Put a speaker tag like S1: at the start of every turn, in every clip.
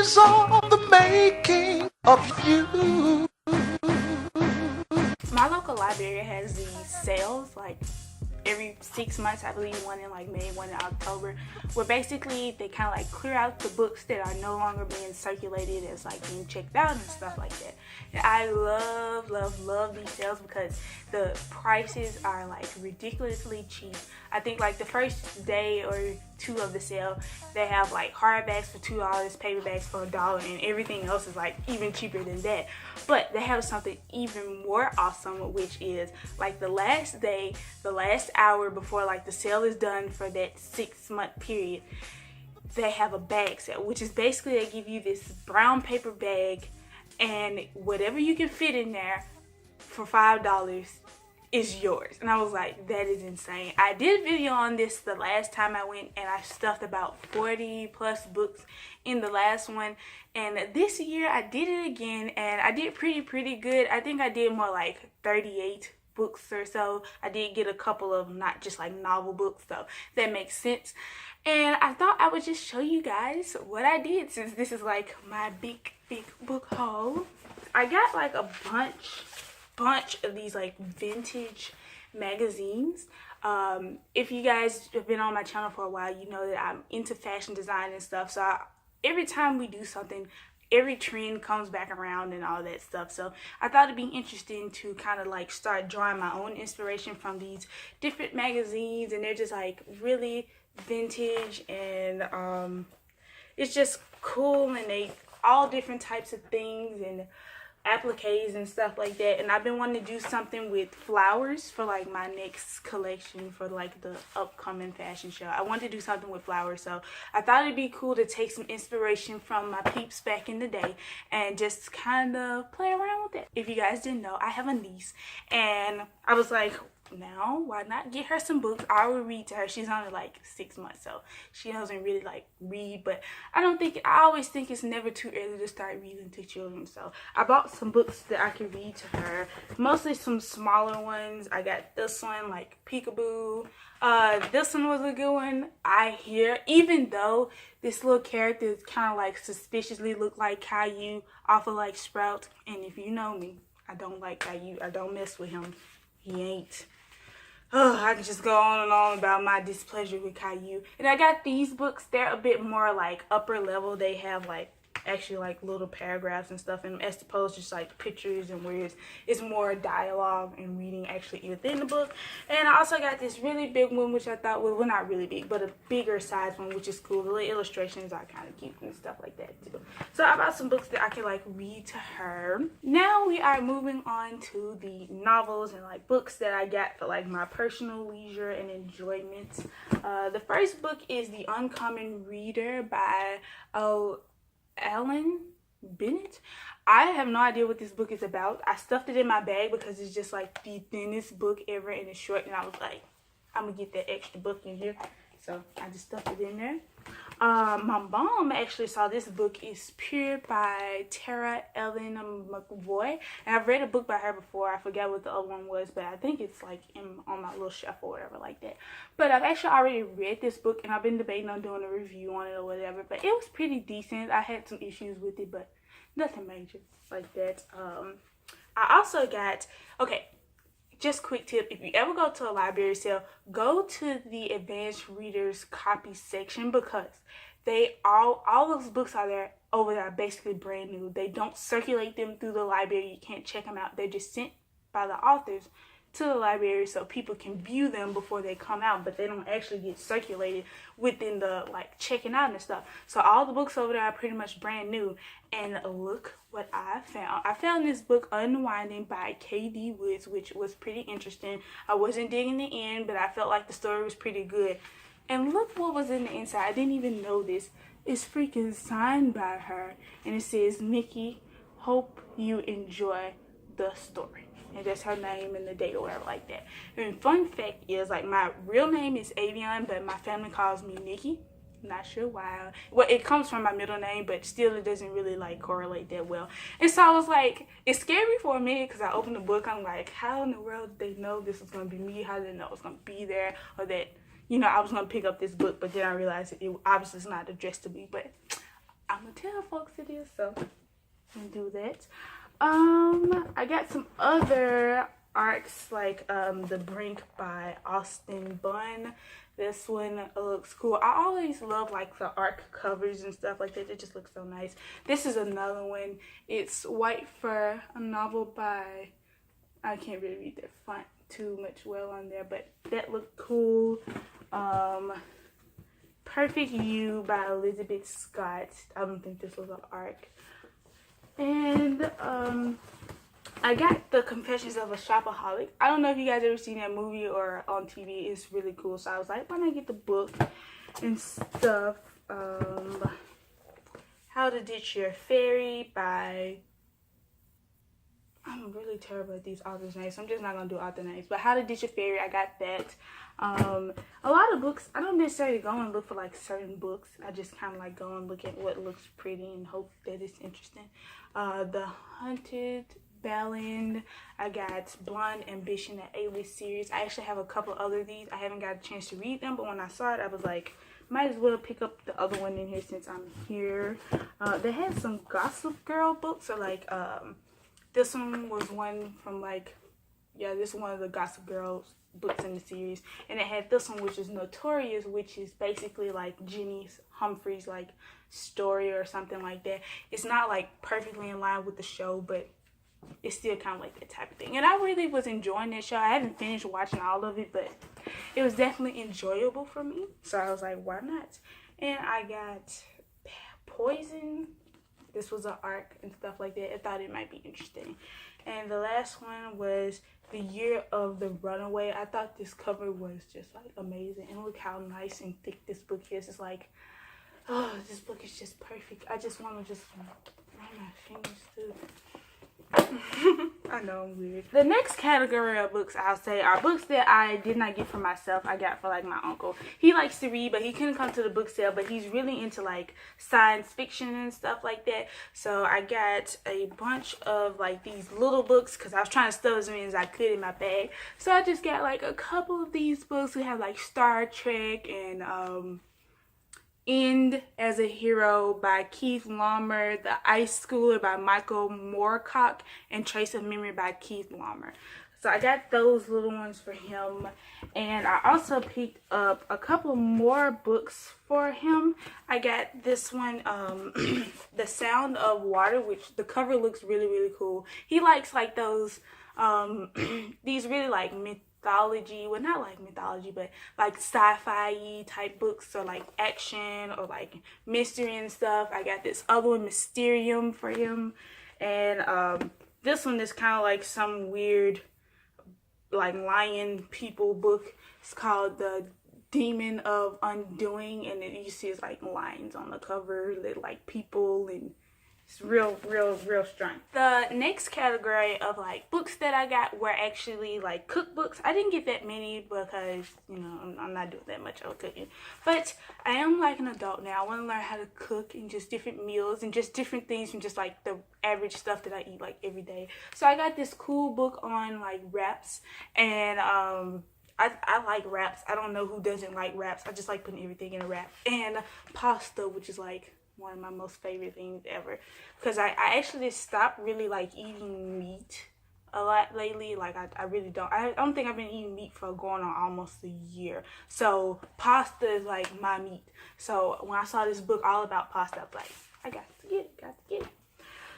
S1: is all the making of you.
S2: My local library has these sales like every 6 months. I believe one in like May, one in October, where basically they kind of like clear out the books that are no longer being circulated as like being checked out and stuff like that. And I love these sales because the prices are like ridiculously cheap. I think like the first day or two of the sale, they have like hardbacks for $2, paperbacks for $1, and everything else is like even cheaper than that. But they have something even more awesome, which is like the last day, the last hour before like the sale is done for that 6 month period, they have a bag sale, which is basically they give you this brown paper bag and whatever you can fit in there for $5 is yours. And I was like, that is insane. I did a video on this the last time I went, and I stuffed about 40 plus books in the last one. And this year I did it again, and I did pretty good. I think I did more like 38 books or so. I did get a couple of not just like novel books, so that makes sense. And I thought I would just show you guys what I did, since this is like my big book haul. I got like a bunch of these like vintage magazines. If you guys have been on my channel for a while, you know that I'm into fashion design and stuff. So every time we do something, every trend comes back around and all that stuff. So I thought it'd be interesting to kind of like start drawing my own inspiration from these different magazines, and they're just like really vintage, and it's just cool, and they all different types of things and appliques and stuff like that. And I've been wanting to do something with flowers for like my next collection for like the upcoming fashion show. I wanted to do something with flowers, so I thought it'd be cool to take some inspiration from my peeps back in the day and just kind of play around with it. If you guys didn't know, I have a niece, and I was like, now why not get her some books? I will read to her. She's only like 6 months, so she doesn't really like read, but I always think it's never too early to start reading to children. So I bought some books that I can read to her, mostly some smaller ones. I got this one, like Peekaboo. This one was a good one. I hear, even though this little character kind of like suspiciously look like Caillou off of like Sprout, and if you know me, I don't like Caillou. I don't mess with him. He ain't. Oh, I can just go on and on about my displeasure with Caillou. And I got these books. They're a bit more like upper level. They have like actually like little paragraphs and stuff, and as opposed to just like pictures and words, it's more dialogue and reading actually within the book. And I also got this really big one, which I thought was, well, not really big, but a bigger size one, which is cool. The little illustrations are kind of cute and stuff like that too. So I bought some books that I can like read to her. Now we are moving on to the novels and like books that I got for like my personal leisure and enjoyment. The first book is The Uncommon Reader by Alan Bennett. I have no idea what this book is about. I stuffed it in my bag because it's just like the thinnest book ever, and it's short, and I was like, I'm gonna get that extra book in here, so I just stuffed it in there. My mom actually saw this book. Is Pure by Tara Ellen McVoy, and I've read a book by her before. I forgot what the other one was, but I think it's like on my little shelf or whatever like that. But I've actually already read this book, and I've been debating on doing a review on it or whatever, but it was pretty decent. I had some issues with it, but nothing major like that. I also got, okay, just quick tip, if you ever go to a library sale, go to the advanced readers copy section, because all those books are there over there are basically brand new. They don't circulate them through the library. You can't check them out. They're just sent by the authors to the library so people can view them before they come out, but they don't actually get circulated within the like checking out and stuff. So all the books over there are pretty much brand new. And look what I found. I found this book, Unwinding by K.D. Woods, which was pretty interesting. I wasn't digging the end, but I felt like the story was pretty good. And look what was in the inside. I didn't even know this. It's freaking signed by her, and it says, Mickey, hope you enjoy the story. And that's her name and the date or whatever like that. And fun fact is, like, my real name is Avion, but my family calls me Nikki. Not sure why. Well, it comes from my middle name, but still it doesn't really like correlate that well. And so I was like, it scared me for a minute, because I opened the book. I'm like, how in the world did they know this was going to be me? How did they know it was going to be there? Or that, you know, I was going to pick up this book, but then I realized it obviously is not addressed to me. But I'm gonna tell folks it is, so I'm gonna do that. I got some other arcs like The Brink by Austin Bunn. This one looks cool. I always love like the arc covers and stuff like that. It just looks so nice. This is another one. It's White Fur, a novel by, I can't really read the font too much well on there, but that looked cool. Perfect You by Elizabeth Scott. I don't think this was an arc. And I got The Confessions of a Shopaholic. I don't know if you guys ever seen that movie or on TV. It's really cool. So I was like, why not get the book and stuff? How to Ditch Your Fairy by, I'm really terrible at these authors' names, so I'm just not going to do author names. But How to Ditch Your Fairy, I got that. A lot of books, I don't necessarily go and look for like certain books. I just kind of like go and look at what looks pretty and hope that it's interesting. The Hunted Ballad, I got Blonde Ambition, the A-list series. I actually have a couple other of these. I haven't got a chance to read them, but when I saw it, I was like, might as well pick up the other one in here since I'm here. They had some Gossip Girl books, so like, this one was one from like, yeah, this is one of the Gossip Girls books in the series, and it had this one, which is Notorious, which is basically like Jenny Humphreys like story or something like that. It's not like perfectly in line with the show, but it's still kind of like that type of thing. And I really was enjoying that show. I haven't finished watching all of it, but it was definitely enjoyable for me, so I was like, why not? And I got Poison. This was an arc and stuff like that. I thought it might be interesting. And the last one was The Year of the Runaway. I thought this cover was just like amazing. And look how nice and thick this book is. It's like, oh, this book is just perfect. I just want to just run my fingers through. I know I'm weird. The next category of books I'll say are books that I did not get for myself. I got for like my uncle. He likes to read, but he couldn't come to the book sale, but he's really into like science fiction and stuff like that. So I got a bunch of like these little books because I was trying to stuff as many as I could in my bag. So I just got like a couple of these books. We have like Star Trek and End as a Hero by Keith Laumer, The Ice Schooler by Michael Moorcock, and Trace of Memory by Keith Laumer. So I got those little ones for him. And I also picked up a couple more books for him. I got this one, The Sound of Water, which the cover looks really, really cool. He likes like those, these really like mythology, well not like mythology, but like sci-fi type books, or like action or like mystery and stuff. I got this other one, Mysterium, for him. And this one is kind of like some weird like lion people book. It's called The Demon of Undoing, and you see it's like lions on the cover, like people, and it's real strange. The next category of like books that I got were actually like cookbooks. I didn't get that many because, you know, I'm not doing that much of cooking. But I am like an adult now. I want to learn how to cook and just different meals and just different things from just like the average stuff that I eat like every day. So I got this cool book on like wraps, and I like wraps. I don't know who doesn't like wraps. I just like putting everything in a wrap. And pasta, which is like one of my most favorite things ever, because I actually stopped really like eating meat a lot lately. Like I really don't. I don't think I've been eating meat for going on almost a year. So pasta is like my meat. So when I saw this book all about pasta, I was like, I got to get it.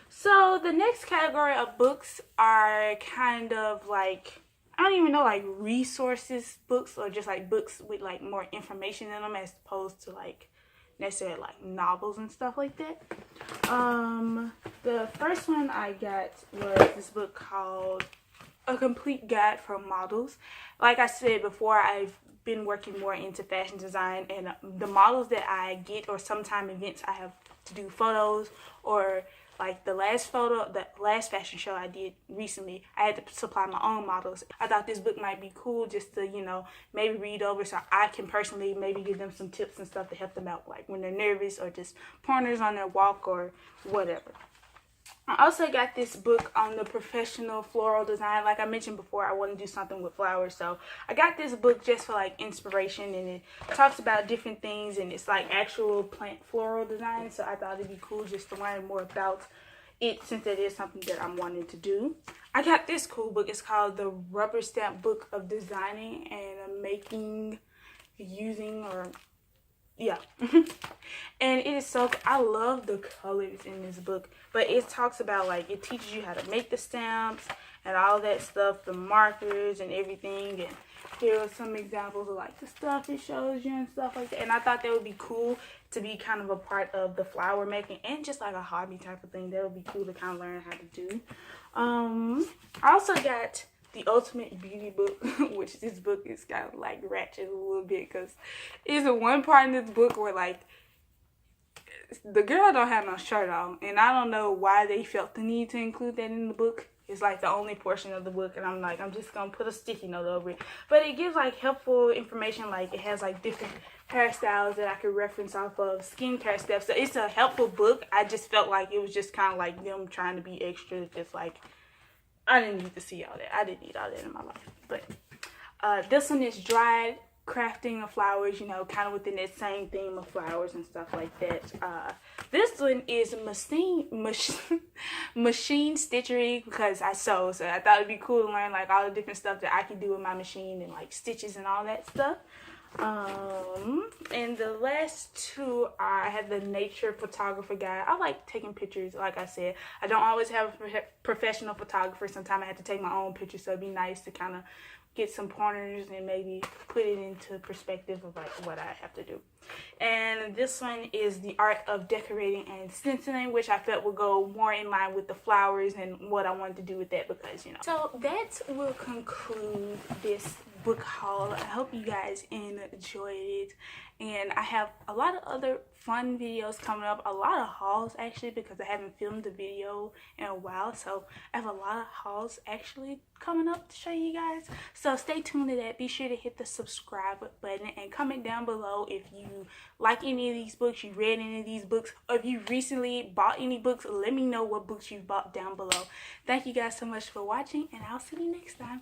S2: So the next category of books are kind of like, I don't even know, like resources books, or just like books with like more information in them as opposed to like necessarily like novels and stuff like that. The first one I got was this book called A Complete Guide for Models. Like I said before, I've been working more into fashion design, and the models that I get, or sometime events I have to do photos, or like the last fashion show I did recently, I had to supply my own models. I thought this book might be cool just to, you know, maybe read over so I can personally maybe give them some tips and stuff to help them out, like when they're nervous or just pointers on their walk or whatever. I also got this book on the professional floral design. Like I mentioned before, I want to do something with flowers, so I got this book just for like inspiration, and it talks about different things, and it's like actual plant floral design, so I thought it'd be cool just to learn more about it, since it is something that I'm wanting to do. I got this cool book. It's called The Rubber Stamp Book of Designing and Making, Using, or yeah. And it is so, I love the colors in this book, but it talks about, like, it teaches you how to make the stamps and all that stuff, the markers and everything. And here are some examples of like the stuff it shows you and stuff like that. And I thought that would be cool to be kind of a part of the flower making and just like a hobby type of thing. That would be cool to kind of learn how to do. I also got The Ultimate Beauty Book, which this book is kind of like ratchet a little bit, because it's one part in this book where like the girl don't have no shirt on, and I don't know why they felt the need to include that in the book. It's like the only portion of the book, and I'm like, I'm just gonna put a sticky note over it. But it gives like helpful information, like it has like different hairstyles that I could reference off of, skincare stuff. So it's a helpful book. I just felt like it was just kind of like them trying to be extra, just like I didn't need to see all that. I didn't need all that in my life. But this one is Dried Crafting of Flowers, you know, kind of within that same theme of flowers and stuff like that. This one is machine stitchery, because I sew, so I thought it'd be cool to learn like all the different stuff that I can do with my machine and like stitches and all that stuff. And the last two are, I have the nature photographer guide. I like taking pictures. Like I said, I don't always have a professional photographer. Sometimes I have to take my own pictures, so it'd be nice to kind of get some pointers and maybe put it into perspective of like what I have to do. And this one is The Art of Decorating and Stenciling, which I felt would go more in line with the flowers and what I wanted to do with that, because you know. So that will conclude this book haul. I hope you guys enjoyed it, and I have a lot of other fun videos coming up, a lot of hauls actually, because I haven't filmed a video in a while, so I have a lot of hauls actually coming up to show you guys. So stay tuned to that. Be sure to hit the subscribe button and comment down below if you like any of these books, you read any of these books, or if you recently bought any books. Let me know what books you bought down below. Thank you guys so much for watching, and I'll see you next time.